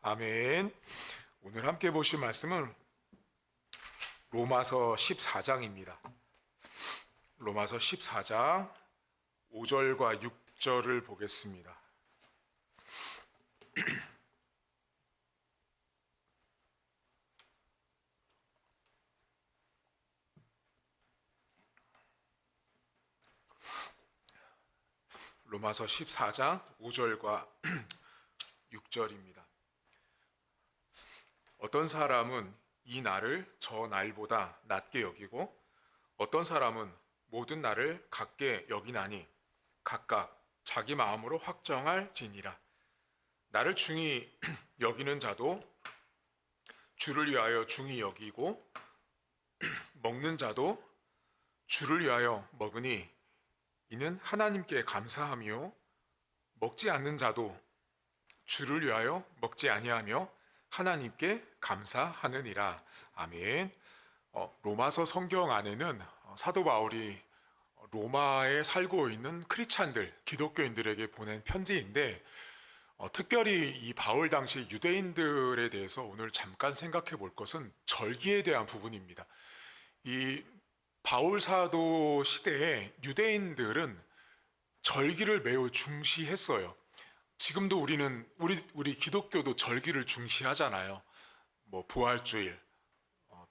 아멘. 오늘 함께 보실 말씀은 로마서 14장입니다. 로마서 14장 5절과 6절을 보겠습니다. 로마서 14장 5절과 6절입니다. 어떤 사람은 이 날을 저 날보다 낮게 여기고 어떤 사람은 모든 날을 같게 여기나니 각각 자기 마음으로 확정할지니라. 나를 중히 여기는 자도 주를 위하여 중히 여기고 먹는 자도 주를 위하여 먹으니 이는 하나님께 감사하며 먹지 않는 자도 주를 위하여 먹지 아니하며 하나님께 감사하느니라. 아멘. 로마서 성경 안에는 사도 바울이 로마에 살고 있는 크리스찬들, 기독교인들에게 보낸 편지인데 특별히 이 바울 당시 유대인들에 대해서 오늘 잠깐 생각해 볼 것은 절기에 대한 부분입니다. 이 바울 사도 시대에 유대인들은 절기를 매우 중시했어요. 지금도 우리 기독교도 절기를 중시하잖아요. 뭐 부활주일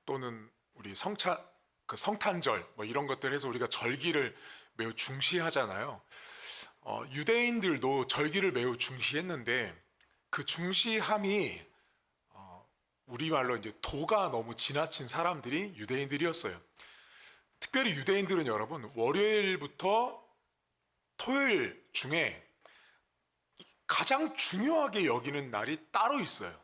또는 우리 성탄절 뭐 이런 것들 해서 우리가 절기를 매우 중시하잖아요. 유대인들도 절기를 매우 중시했는데 그 중시함이 우리말로 이제 도가 너무 지나친 사람들이 유대인들이었어요. 특별히 유대인들은 여러분 월요일부터 토요일 중에 가장 중요하게 여기는 날이 따로 있어요.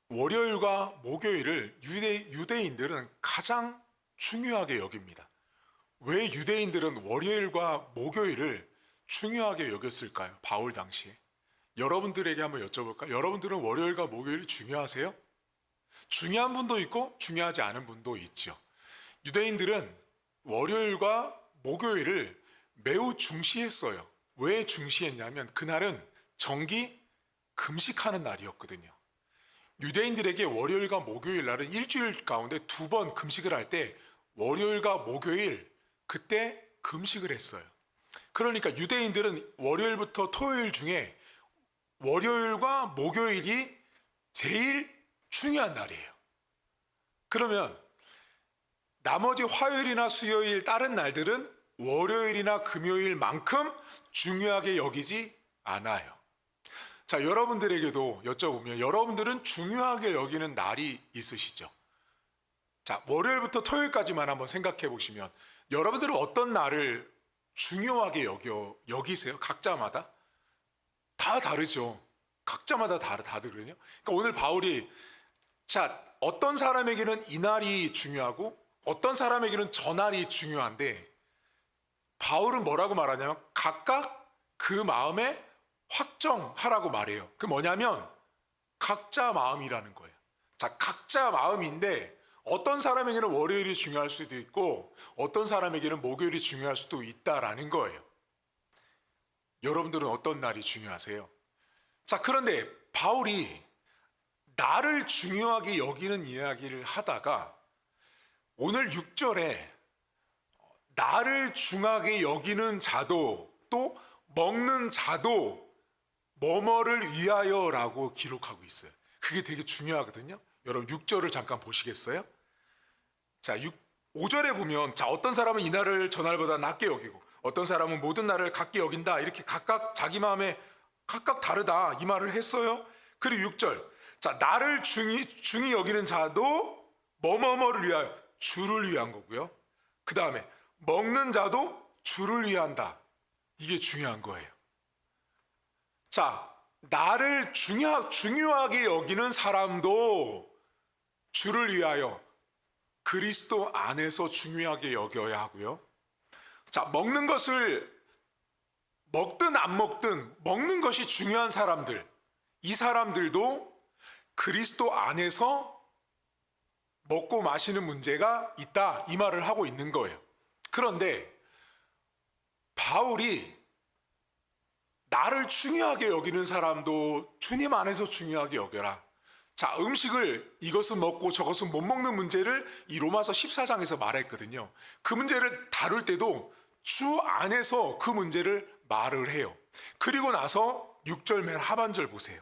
월요일과 목요일을 유대인들은 가장 중요하게 여깁니다. 왜 유대인들은 월요일과 목요일을 중요하게 여겼을까요? 바울 당시에. 여러분들에게 한번 여쭤볼까요? 여러분들은 월요일과 목요일이 중요하세요? 중요한 분도 있고 중요하지 않은 분도 있죠. 유대인들은 월요일과 목요일을 매우 중시했어요. 왜 중시했냐면 그날은 정기 금식하는 날이었거든요. 유대인들에게 월요일과 목요일 날은 일주일 가운데 2번 금식을 할 때 월요일과 목요일 그때 금식을 했어요. 그러니까 유대인들은 월요일부터 토요일 중에 월요일과 목요일이 제일 중요한 날이에요. 그러면 나머지 화요일이나 수요일 다른 날들은 월요일이나 금요일만큼 중요하게 여기지 않아요. 자, 여러분들에게도 여쭤보면 여러분들은 중요하게 여기는 날이 있으시죠? 자, 월요일부터 토요일까지만 한번 생각해 보시면 여러분들은 어떤 날을 중요하게 여기세요? 각자마다? 다 다르죠. 각자마다 다르거든요. 그러니까 오늘 바울이 어떤 사람에게는 이 날이 중요하고 어떤 사람에게는 저 날이 중요한데 바울은 뭐라고 말하냐면 각각 그 마음에 확정하라고 말해요. 그 뭐냐면 각자 마음이라는 거예요. 자, 각자 마음인데 어떤 사람에게는 월요일이 중요할 수도 있고 어떤 사람에게는 목요일이 중요할 수도 있다라는 거예요. 여러분들은 어떤 날이 중요하세요? 자, 그런데 바울이 나를 중요하게 여기는 이야기를 하다가 오늘 6절에 나를 중하게 여기는 자도 또 먹는 자도 뭐뭐를 위하여라고 기록하고 있어요. 그게 되게 중요하거든요. 여러분 6절을 잠깐 보시겠어요? 자, 5절에 보면 어떤 사람은 이 날을 저 날보다 낮게 여기고 어떤 사람은 모든 날을 같게 여긴다. 이렇게 각각 자기 마음에 각각 다르다 이 말을 했어요. 그리고 6절 나를 중히 여기는 자도 뭐뭐뭐를 위하여 주를 위한 거고요. 그 다음에 먹는 자도 주를 위한다. 이게 중요한 거예요. 자, 나를 중요하게 여기는 사람도 주를 위하여 그리스도 안에서 중요하게 여겨야 하고요. 자, 먹는 것을 먹든 안 먹든 먹는 것이 중요한 사람들, 이 사람들도 그리스도 안에서 먹고 마시는 문제가 있다 이 말을 하고 있는 거예요. 그런데 바울이 나를 중요하게 여기는 사람도 주님 안에서 중요하게 여겨라. 자, 음식을 이것은 먹고 저것은 못 먹는 문제를 이 로마서 14장에서 말했거든요. 그 문제를 다룰 때도 주 안에서 그 문제를 말을 해요. 그리고 나서 6절 맨 하반절 보세요.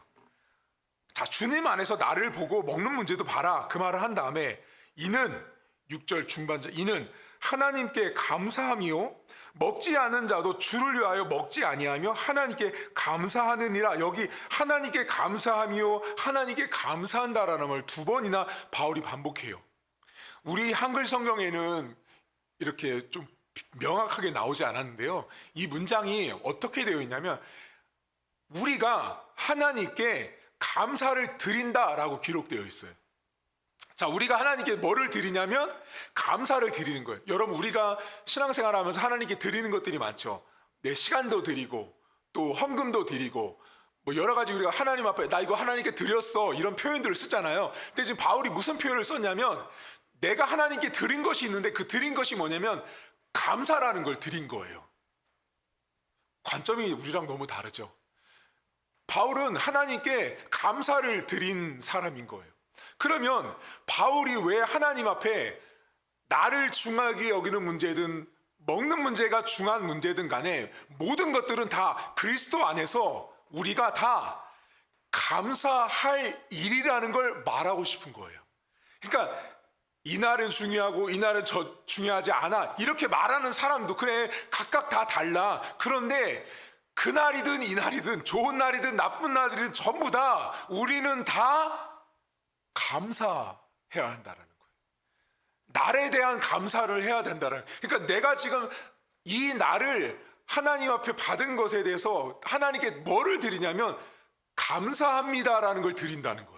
자, 주님 안에서 나를 보고 먹는 문제도 봐라. 그 말을 한 다음에 이는 6절 중반절 이는 하나님께 감사함이요 먹지 않은 자도 주를 위하여 먹지 아니하며 하나님께 감사하느니라. 여기 하나님께 감사함이요 하나님께 감사한다라는 말 두 번이나 바울이 반복해요. 우리 한글 성경에는 이렇게 좀 명확하게 나오지 않았는데요, 이 문장이 어떻게 되어 있냐면 우리가 하나님께 감사를 드린다라고 기록되어 있어요. 자, 우리가 하나님께 뭐를 드리냐면 감사를 드리는 거예요. 여러분, 우리가 신앙생활 하면서 하나님께 드리는 것들이 많죠. 내 시간도 드리고 또 헌금도 드리고 뭐 여러 가지 우리가 하나님 앞에 나 이거 하나님께 드렸어 이런 표현들을 쓰잖아요. 근데 지금 바울이 무슨 표현을 썼냐면 내가 하나님께 드린 것이 있는데 그 드린 것이 뭐냐면 감사라는 걸 드린 거예요. 관점이 우리랑 너무 다르죠. 바울은 하나님께 감사를 드린 사람인 거예요. 그러면 바울이 왜 하나님 앞에 나를 중하게 여기는 문제든 먹는 문제가 중한 문제든 간에 모든 것들은 다 그리스도 안에서 우리가 다 감사할 일이라는 걸 말하고 싶은 거예요. 그러니까 이날은 중요하고 이날은 중요하지 않아 이렇게 말하는 사람도 그래, 각각 다 달라. 그런데 그날이든 이날이든 좋은 날이든 나쁜 날이든 전부 다 우리는 다 감사해야 한다는 거예요. 날에 대한 감사를 해야 된다는. 그러니까 내가 지금 이 날을 하나님 앞에 받은 것에 대해서 하나님께 뭐를 드리냐면 감사합니다라는 걸 드린다는 거예요.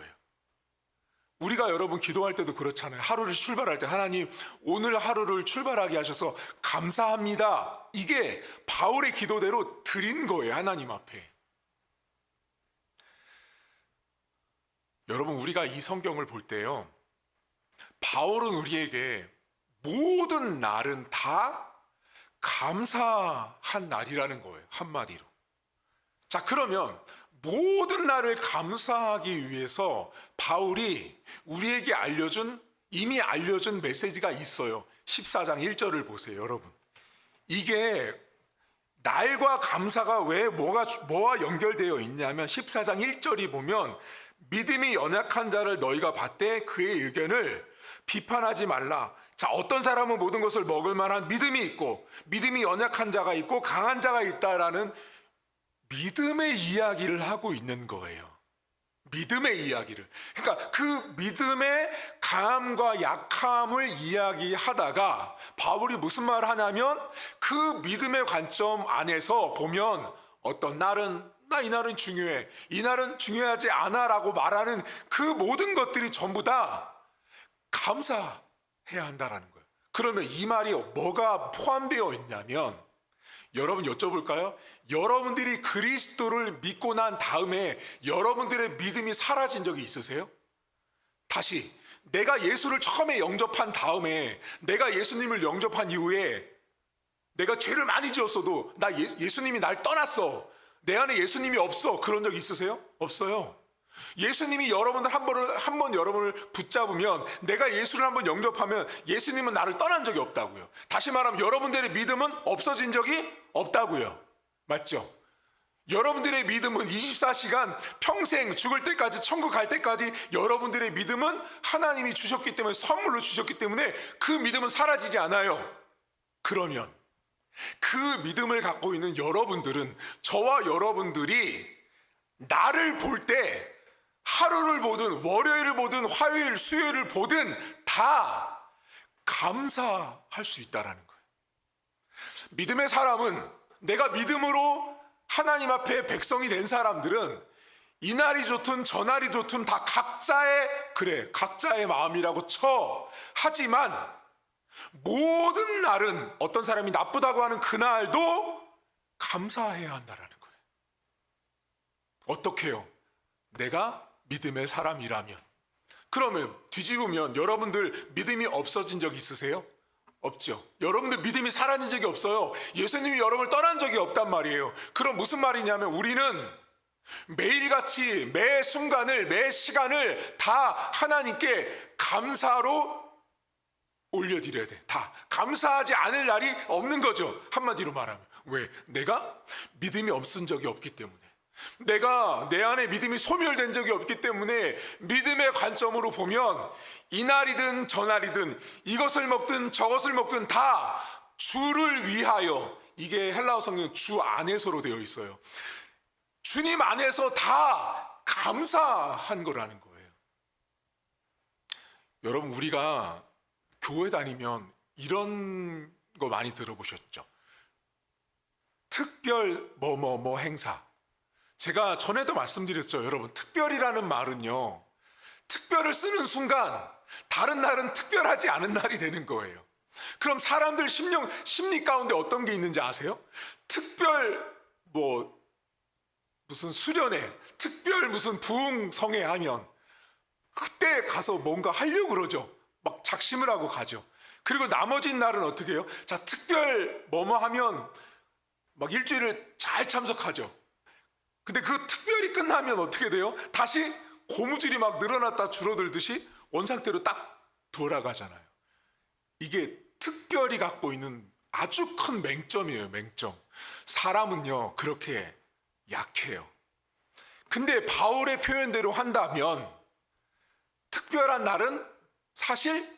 우리가 여러분 기도할 때도 그렇잖아요. 하루를 출발할 때 하나님 오늘 하루를 출발하게 하셔서 감사합니다. 이게 바울의 기도대로 드린 거예요, 하나님 앞에. 여러분, 우리가 이 성경을 볼 때요, 바울은 우리에게 모든 날은 다 감사한 날이라는 거예요, 한마디로. 자, 그러면 모든 날을 감사하기 위해서 바울이 우리에게 이미 알려준 메시지가 있어요. 14장 1절을 보세요, 여러분. 이게 날과 감사가 왜 뭐와 연결되어 있냐면 14장 1절이 보면 믿음이 연약한 자를 너희가 봤되 그의 의견을 비판하지 말라. 자, 어떤 사람은 모든 것을 먹을 만한 믿음이 있고 믿음이 연약한 자가 있고 강한 자가 있다라는 믿음의 이야기를 하고 있는 거예요. 믿음의 이야기를. 그러니까 그 믿음의 강함과 약함을 이야기하다가 바울이 무슨 말을 하냐면 그 믿음의 관점 안에서 보면 어떤 날은 이 날은 중요해, 이 날은 중요하지 않아 라고 말하는 그 모든 것들이 전부 다 감사해야 한다는 거예요. 그러면 이 말이 뭐가 포함되어 있냐면, 여러분 여쭤볼까요? 여러분들이 그리스도를 믿고 난 다음에 여러분들의 믿음이 사라진 적이 있으세요? 다시 내가 예수를 처음에 영접한 다음에, 내가 예수님을 영접한 이후에 내가 죄를 많이 지었어도 예수님이 날 떠났어, 내 안에 예수님이 없어, 그런 적 있으세요? 없어요. 예수님이 여러분들 한 번 여러분을 붙잡으면, 내가 예수를 한번 영접하면 예수님은 나를 떠난 적이 없다고요. 다시 말하면 여러분들의 믿음은 없어진 적이 없다고요. 맞죠? 여러분들의 믿음은 24시간 평생 죽을 때까지, 천국 갈 때까지 여러분들의 믿음은 하나님이 주셨기 때문에, 선물로 주셨기 때문에 그 믿음은 사라지지 않아요. 그러면 그 믿음을 갖고 있는 여러분들은, 저와 여러분들이 나를 볼 때 하루를 보든 월요일을 보든 화요일, 수요일을 보든 다 감사할 수 있다라는 거예요. 믿음의 사람은, 내가 믿음으로 하나님 앞에 백성이 된 사람들은 이날이 좋든 저날이 좋든 다 각자의 마음이라고 쳐. 하지만 모든 날은 어떤 사람이 나쁘다고 하는 그날도 감사해야 한다라는 거예요. 어떻게 해요? 내가 믿음의 사람이라면. 그러면 뒤집으면 여러분들 믿음이 없어진 적 있으세요? 없죠. 여러분들 믿음이 사라진 적이 없어요. 예수님이 여러분을 떠난 적이 없단 말이에요. 그럼 무슨 말이냐면 우리는 매일같이 매 순간을 매 시간을 다 하나님께 감사로 올려드려야 돼. 다 감사하지 않을 날이 없는 거죠. 한마디로 말하면. 왜? 내가 믿음이 없은 적이 없기 때문에, 내가 내 안에 믿음이 소멸된 적이 없기 때문에 믿음의 관점으로 보면 이날이든 저날이든 이것을 먹든 저것을 먹든 다 주를 위하여, 이게 헬라어 성경 주 안에서로 되어 있어요. 주님 안에서 다 감사한 거라는 거예요. 여러분, 우리가 교회 다니면 이런 거 많이 들어보셨죠? 특별 뭐뭐뭐 행사. 제가 전에도 말씀드렸죠. 여러분, 특별이라는 말은요, 특별을 쓰는 순간 다른 날은 특별하지 않은 날이 되는 거예요. 그럼 사람들 심리 가운데 어떤 게 있는지 아세요? 특별 무슨 수련회, 특별 무슨 부흥성회 하면 그때 가서 뭔가 하려고 그러죠. 막 작심을 하고 가죠. 그리고 나머지 날은 어떻게 해요? 자, 특별 뭐뭐 하면 막 일주일을 잘 참석하죠. 근데 그 특별이 끝나면 어떻게 돼요? 다시 고무줄이 막 늘어났다 줄어들듯이 원상태로 딱 돌아가잖아요. 이게 특별히 갖고 있는 아주 큰 맹점이에요. 맹점. 사람은요 그렇게 약해요. 근데 바울의 표현대로 한다면 특별한 날은 사실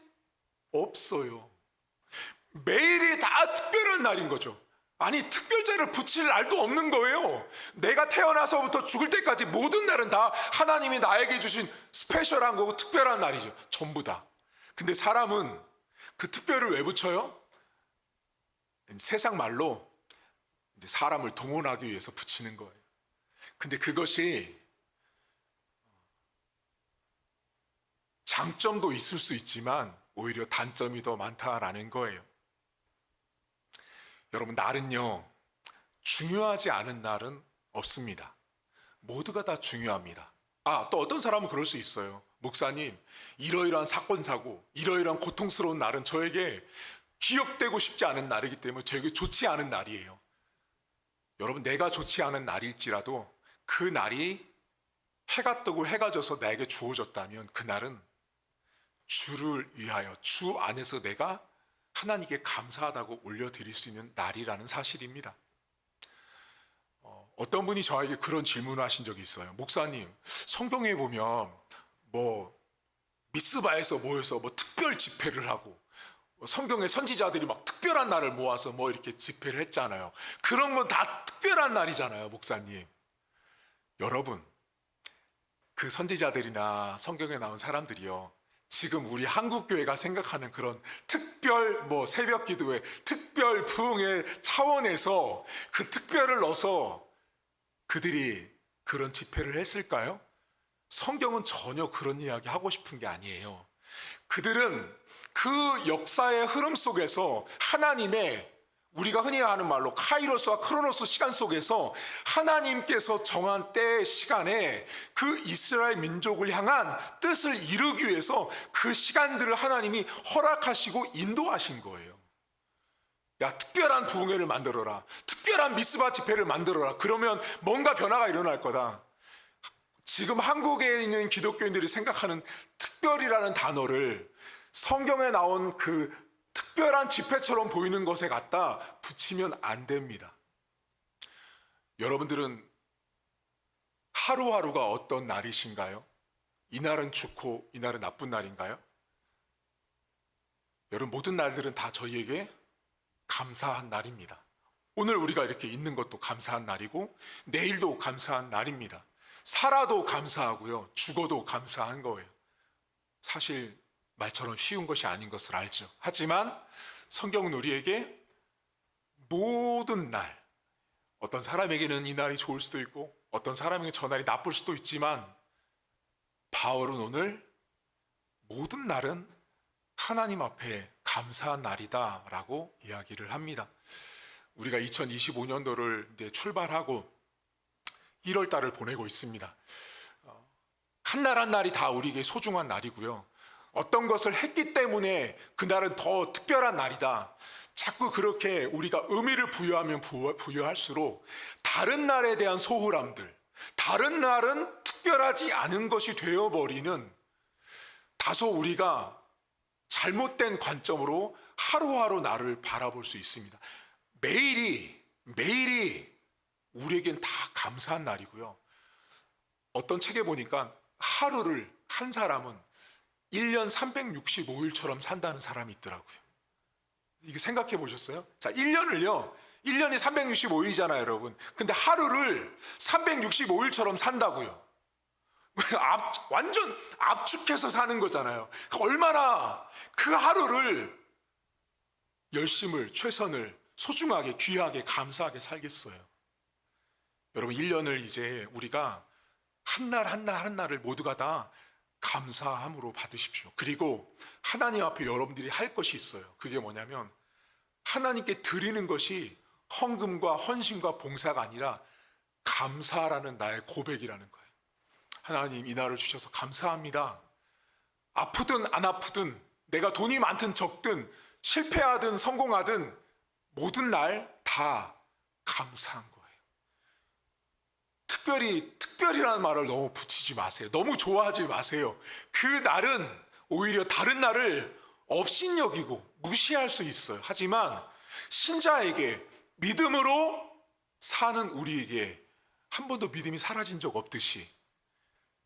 없어요. 매일이 다 특별한 날인 거죠. 아니, 특별자를 붙일 날도 없는 거예요. 내가 태어나서부터 죽을 때까지 모든 날은 다 하나님이 나에게 주신 스페셜한 거고 특별한 날이죠. 전부 다. 근데 사람은 그 특별을 왜 붙여요? 세상 말로 사람을 동원하기 위해서 붙이는 거예요. 근데 그것이 장점도 있을 수 있지만 오히려 단점이 더 많다라는 거예요. 여러분, 날은요 중요하지 않은 날은 없습니다. 모두가 다 중요합니다. 또 어떤 사람은 그럴 수 있어요. 목사님, 이러이러한 사건 사고 이러이러한 고통스러운 날은 저에게 기억되고 싶지 않은 날이기 때문에 저에게 좋지 않은 날이에요. 여러분, 내가 좋지 않은 날일지라도 그 날이 해가 뜨고 해가 져서 나에게 주어졌다면 그날은 주를 위하여 주 안에서 내가 하나님께 감사하다고 올려드릴 수 있는 날이라는 사실입니다. 어떤 분이 저에게 그런 질문을 하신 적이 있어요. 목사님, 성경에 보면 미스바에서 모여서 특별 집회를 하고 성경의 선지자들이 막 특별한 날을 모아서 이렇게 집회를 했잖아요. 그런 건 다 특별한 날이잖아요, 목사님. 여러분, 그 선지자들이나 성경에 나온 사람들이요, 지금 우리 한국교회가 생각하는 그런 특별 새벽 기도회, 특별 부흥의 차원에서 그 특별을 넣어서 그들이 그런 집회를 했을까요? 성경은 전혀 그런 이야기 하고 싶은 게 아니에요. 그들은 그 역사의 흐름 속에서 하나님의, 우리가 흔히 하는 말로 카이로스와 크로노스 시간 속에서 하나님께서 정한 때의 시간에 그 이스라엘 민족을 향한 뜻을 이루기 위해서 그 시간들을 하나님이 허락하시고 인도하신 거예요. 야, 특별한 부흥회를 만들어라, 특별한 미스바 집회를 만들어라. 그러면 뭔가 변화가 일어날 거다. 지금 한국에 있는 기독교인들이 생각하는 특별이라는 단어를 성경에 나온 그 특별한 집회처럼 보이는 것에 갖다 붙이면 안 됩니다. 여러분들은 하루하루가 어떤 날이신가요? 이날은 좋고 이날은 나쁜 날인가요? 여러분, 모든 날들은 다 저희에게 감사한 날입니다. 오늘 우리가 이렇게 있는 것도 감사한 날이고 내일도 감사한 날입니다. 살아도 감사하고요, 죽어도 감사한 거예요. 사실 말처럼 쉬운 것이 아닌 것을 알죠. 하지만 성경은 우리에게 모든 날, 어떤 사람에게는 이 날이 좋을 수도 있고 어떤 사람에게 저 날이 나쁠 수도 있지만 바울은 오늘 모든 날은 하나님 앞에 감사한 날이다 라고 이야기를 합니다. 우리가 2025년도를 이제 출발하고 1월 달을 보내고 있습니다. 한 날 한 날이 다 우리에게 소중한 날이고요. 어떤 것을 했기 때문에 그날은 더 특별한 날이다. 자꾸 그렇게 우리가 의미를 부여하면 부여할수록 다른 날에 대한 소홀함들, 다른 날은 특별하지 않은 것이 되어버리는 다소 우리가 잘못된 관점으로 하루하루 나를 바라볼 수 있습니다. 매일이 우리에겐 다 감사한 날이고요. 어떤 책에 보니까 하루를 한 사람은 1년 365일처럼 산다는 사람이 있더라고요. 이거 생각해 보셨어요? 자, 1년이 365일이잖아요, 여러분. 근데 하루를 365일처럼 산다고요. 완전 압축해서 사는 거잖아요. 얼마나 그 하루를 열심을, 최선을 소중하게, 귀하게, 감사하게 살겠어요. 여러분, 1년을 이제 우리가 한 날을 모두가 다 감사함으로 받으십시오. 그리고 하나님 앞에 여러분들이 할 것이 있어요. 그게 뭐냐면 하나님께 드리는 것이 헌금과 헌신과 봉사가 아니라 감사라는 나의 고백이라는 거예요. 하나님, 이 날을 주셔서 감사합니다. 아프든 안 아프든, 내가 돈이 많든 적든, 실패하든 성공하든 모든 날 다 감사한 거예요. 특별히라는 말을 너무 붙이지 마세요. 너무 좋아하지 마세요. 그 날은 오히려 다른 날을 업신여기고 무시할 수 있어요. 하지만 신자에게, 믿음으로 사는 우리에게 한 번도 믿음이 사라진 적 없듯이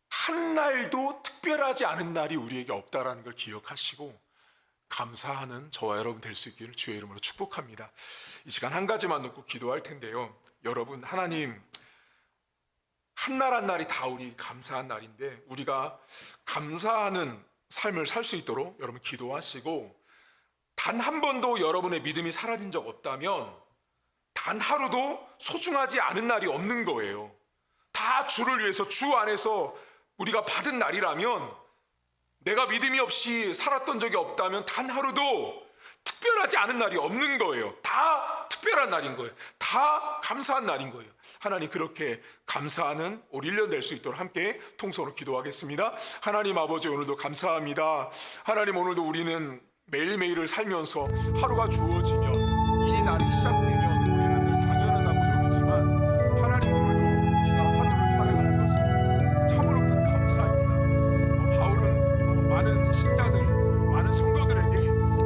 한 날도 특별하지 않은 날이 우리에게 없다라는 걸 기억하시고 감사하는 저와 여러분 될 수 있기를 주의 이름으로 축복합니다. 이 시간 한 가지만 놓고 기도할 텐데요. 여러분, 하나님, 한 날 한 날이 다 우리 감사한 날인데 우리가 감사하는 삶을 살 수 있도록 여러분 기도하시고, 단 한 번도 여러분의 믿음이 사라진 적 없다면 단 하루도 소중하지 않은 날이 없는 거예요. 다 주를 위해서, 주 안에서 우리가 받은 날이라면, 내가 믿음이 없이 살았던 적이 없다면 단 하루도 특별하지 않은 날이 없는 거예요. 다 특별한 날인 거예요. 다 감사한 날인 거예요. 하나님, 그렇게 감사하는 올 1년 될 수 있도록 함께 통성으로 기도하겠습니다. 하나님 아버지, 오늘도 감사합니다. 하나님, 오늘도 우리는 매일매일을 살면서 하루가 주어지면, 이 날이 시작되면 우리는 늘 당연하다고 여기지만, 하나님, 오늘도 우리가 하루를 살아가는 것이 참으로 큰 감사입니다. 바울은 많은 신자들, 많은 성도들에게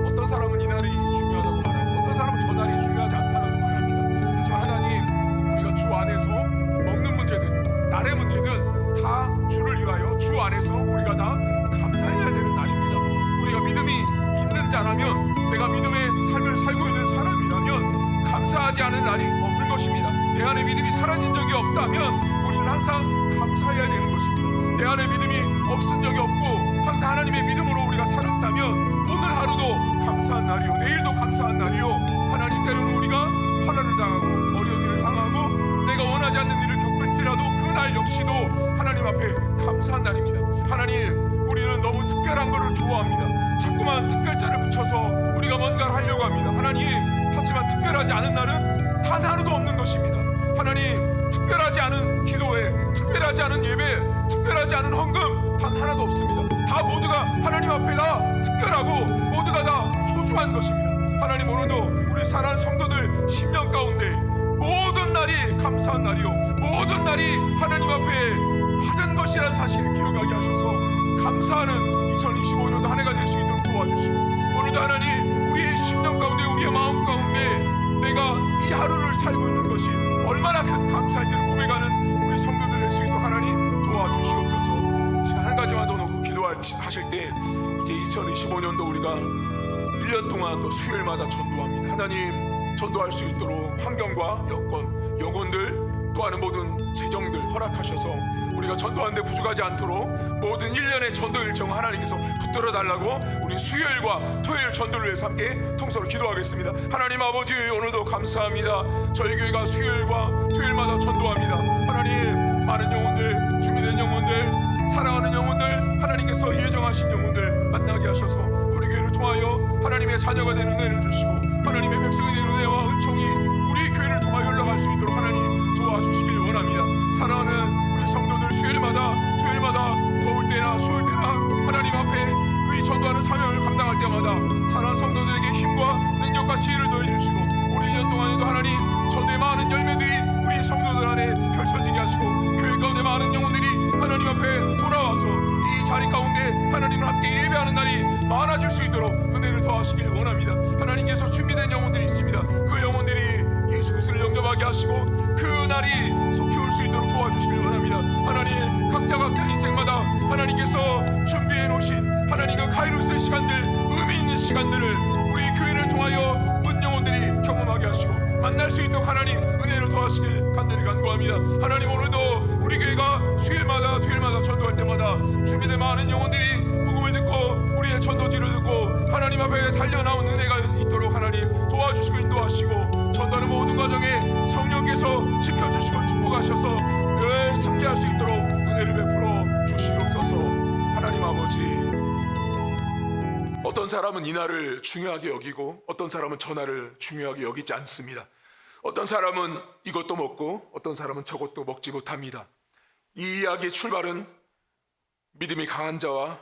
어떤 사람은 이 날이 중요하다고 말하고 어떤 사람은 저 날이 중요하지 않다고 말합니다. 하지만 하나님, 우리가 주 안에서 먹는 문제든 날의 문제든 다 주를 위하여 주 안에서 우리가 다 감사해야 되는 날입니다. 우리가 믿음이 있는 자라면, 내가 믿음의 삶을 살고 있는 사람이라면 감사하지 않은 날이 없는 것입니다. 내 안에 믿음이 사라진 적이 없다면 우리는 항상 감사해야 되는 것입니다. 내 안에 믿음이 없은 적이 없고 항상 하나님의 믿음으로 우리가 살았다면 오늘 하루도 감사한 날이요, 내일도 감사한 날이요. 하나님, 때로는 우리가 환난을 당하고 어려운 일을 당하고 내가 원하지 않는 일을 겪을지라도 그날 역시도 하나님 앞에 감사한 날입니다. 하나님, 우리는 너무 특별한 것을 좋아합니다. 자꾸만 특별자를 붙여서 우리가 뭔가를 하려고 합니다. 하나님, 하지만 특별하지 않은 날은 단 하루도 없는 것입니다. 하나님, 특별하지 않은 기도회, 특별하지 않은 예배, 특별하지 않은 헌금 단 하나도 없습니다. 다 모두가 하나님 앞에 다 특별하고 모두가 다 소중한 것입니다. 하나님, 오늘도 우리 사랑하는 성도들 10년 가운데 모든 날이 감사한 날이요, 모든 날이 하나님 앞에 받은 것이라는 사실을 기억하게 하셔서 감사하는 2025년도 한 해가 될 수 있도록 도와주시고, 오늘도 하나님, 우리의 10년 가운데, 우리의 마음 가운데 내가 이 하루를 살고 있는 것이 얼마나 큰 감사인지를 고백하는 우리 성도들 될 수 있도록 하나님 도와주시옵소서. 시간 한 가지만 더 놓고 기도하실 때, 이제 2025년도 우리가 1년 동안 또 수요일마다 전도합니다. 하나님, 전도할 수 있도록 환경과 여건, 영혼들, 또 하는 모든 재정들 허락하셔서 우리가 전도하는데 부족하지 않도록 모든 1년의 전도 일정 하나님께서 붙들어 달라고 우리 수요일과 토요일 전도를 위해서 함께 통성으로 기도하겠습니다. 하나님 아버지, 오늘도 감사합니다. 저희 교회가 수요일과 토요일마다 전도합니다. 하나님, 많은 영혼들, 준비된 영혼들, 사랑하는 영혼들, 하나님께서 예정하신 영혼들 만나게 하셔서 우리 교회를 통하여 하나님의 자녀가 되는 은혜를 주시고 하나님의 백성이 되는 은혜와 은총이 우리 교회를 통하여 흘러갈 수 있도록 하나님 도와주시길 원합니다. 사랑하는 우리 성도들, 수요일마다 토요일마다 더울 때나 추울 때나 하나님 앞에 의 때마다 사랑하는 성도들에게 힘과 능력과 지혜를 더해주시고 우리 1년 동안에도 하나님 전도의 많은 열매들이 우리 성도들 안에 펼쳐지게 하시고 교회 가운데 많은 영혼들이 하나님 앞에 돌아와서 이 자리 가운데 하나님을 함께 예배하는 날이 많아질 수 있도록 은혜를 더하시길 원합니다. 하나님께서 준비된 영혼들이 있습니다. 그 영혼들이 예수 그리스도를 영접하게 하시고 그 날이 속히 올 수 있도록 도와주시길 원합니다. 하나님 각자 인생마다 하나님께서 준비해 놓으신 하나님 그 카이로스의 시간들, 의미 있는 시간들을 우리 교회를 통하여 문 영혼들이 경험하게 하시고 만날 수 있도록 하나님 은혜를 더하시길 간절히 간구합니다. 하나님 오늘도 우리 교회가 수요일마다 토요일마다 전도할 때마다 준비된 많은 영혼들이 복음을 듣고 우리의 전도지를 듣고 하나님 앞에 달려나온 은혜가 있도록 하나님 도와주시고 인도하시고 전도하는 모든 과정에 성령께서 지켜주시고 축복하셔서 늘 승리할 수 있도록 은혜를 베풀어 주시옵소서. 하나님 아버지, 어떤 사람은 이 날을 중요하게 여기고 어떤 사람은 저 날을 중요하게 여기지 않습니다. 어떤 사람은 이것도 먹고 어떤 사람은 저것도 먹지 못합니다. 이 이야기의 출발은 믿음이 강한 자와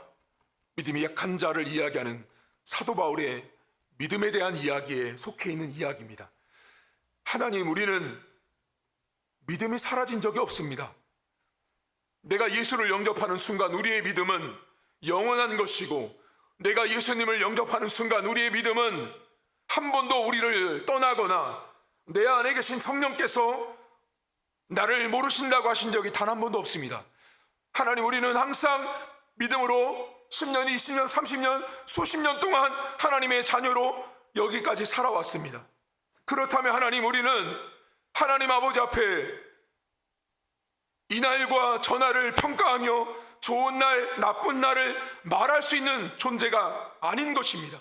믿음이 약한 자를 이야기하는 사도 바울의 믿음에 대한 이야기에 속해 있는 이야기입니다. 하나님, 우리는 믿음이 사라진 적이 없습니다. 내가 예수를 영접하는 순간 우리의 믿음은 영원한 것이고 내가 예수님을 영접하는 순간 우리의 믿음은 한 번도 우리를 떠나거나 내 안에 계신 성령께서 나를 모르신다고 하신 적이 단 한 번도 없습니다. 하나님, 우리는 항상 믿음으로 10년, 20년, 30년, 수십 년 동안 하나님의 자녀로 여기까지 살아왔습니다. 그렇다면 하나님, 우리는 하나님 아버지 앞에 이 날과 저 날을 평가하며 좋은 날, 나쁜 날을 말할 수 있는 존재가 아닌 것입니다.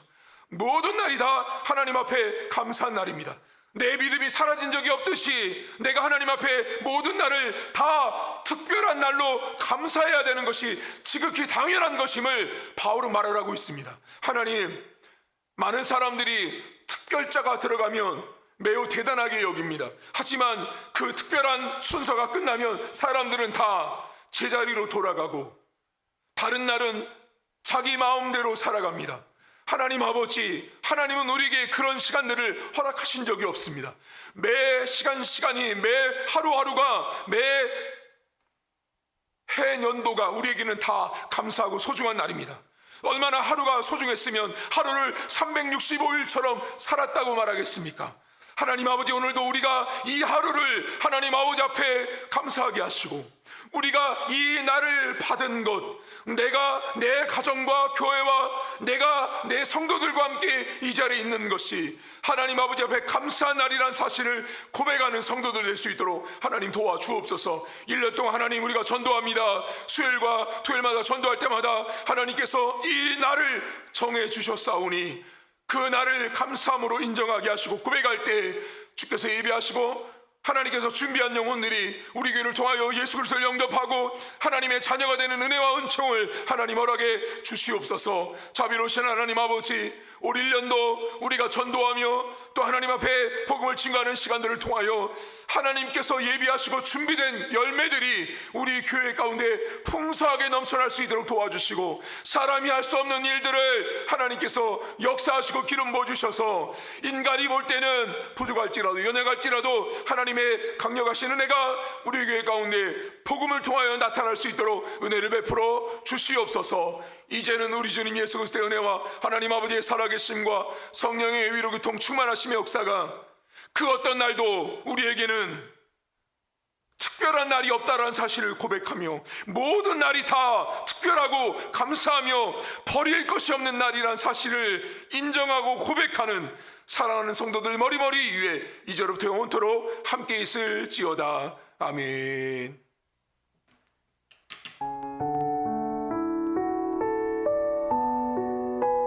모든 날이 다 하나님 앞에 감사한 날입니다. 내 믿음이 사라진 적이 없듯이 내가 하나님 앞에 모든 날을 다 특별한 날로 감사해야 되는 것이 지극히 당연한 것임을 바울은 말하고 있습니다. 하나님, 많은 사람들이 특별자가 들어가면 매우 대단하게 여깁니다. 하지만 그 특별한 순서가 끝나면 사람들은 다 제자리로 돌아가고 다른 날은 자기 마음대로 살아갑니다. 하나님 아버지, 하나님은 우리에게 그런 시간들을 허락하신 적이 없습니다. 매 시간이, 매 하루하루가, 매 해년도가 우리에게는 다 감사하고 소중한 날입니다. 얼마나 하루가 소중했으면 하루를 365일처럼 살았다고 말하겠습니까? 하나님 아버지, 오늘도 우리가 이 하루를 하나님 아버지 앞에 감사하게 하시고 우리가 이 날을 받은 것, 내가 내 가정과 교회와 내가 내 성도들과 함께 이 자리에 있는 것이 하나님 아버지 앞에 감사한 날이란 사실을 고백하는 성도들 될 수 있도록 하나님 도와주옵소서. 1년 동안 하나님 우리가 전도합니다. 수요일과 토요일마다 전도할 때마다 하나님께서 이 날을 정해 주셨사오니 그 날을 감사함으로 인정하게 하시고 고백할 때 주께서 예비하시고 하나님께서 준비한 영혼들이 우리 교회를 통하여 예수 그리스도를 영접하고 하나님의 자녀가 되는 은혜와 은총을 하나님 허락해 주시옵소서. 자비로우신 하나님 아버지, 올 1년도 우리가 전도하며 또 하나님 앞에 복음을 증거하는 시간들을 통하여 하나님께서 예비하시고 준비된 열매들이 우리 교회 가운데 풍성하게 넘쳐날 수 있도록 도와주시고 사람이 할 수 없는 일들을 하나님께서 역사하시고 기름 부어주셔서 인간이 볼 때는 부족할지라도 연약할지라도 하나님의 강력하신 은혜가 우리 교회 가운데 복음을 통하여 나타날 수 있도록 은혜를 베풀어 주시옵소서. 이제는 우리 주님 예수 그리스도의 은혜와 하나님 아버지의 살아계심과 성령의 위로 교통 충만하심의 역사가 그 어떤 날도 우리에게는 특별한 날이 없다라는 사실을 고백하며 모든 날이 다 특별하고 감사하며 버릴 것이 없는 날이라는 사실을 인정하고 고백하는 사랑하는 성도들 머리머리 위에 이제로부터 영원토록 함께 있을지어다. 아멘.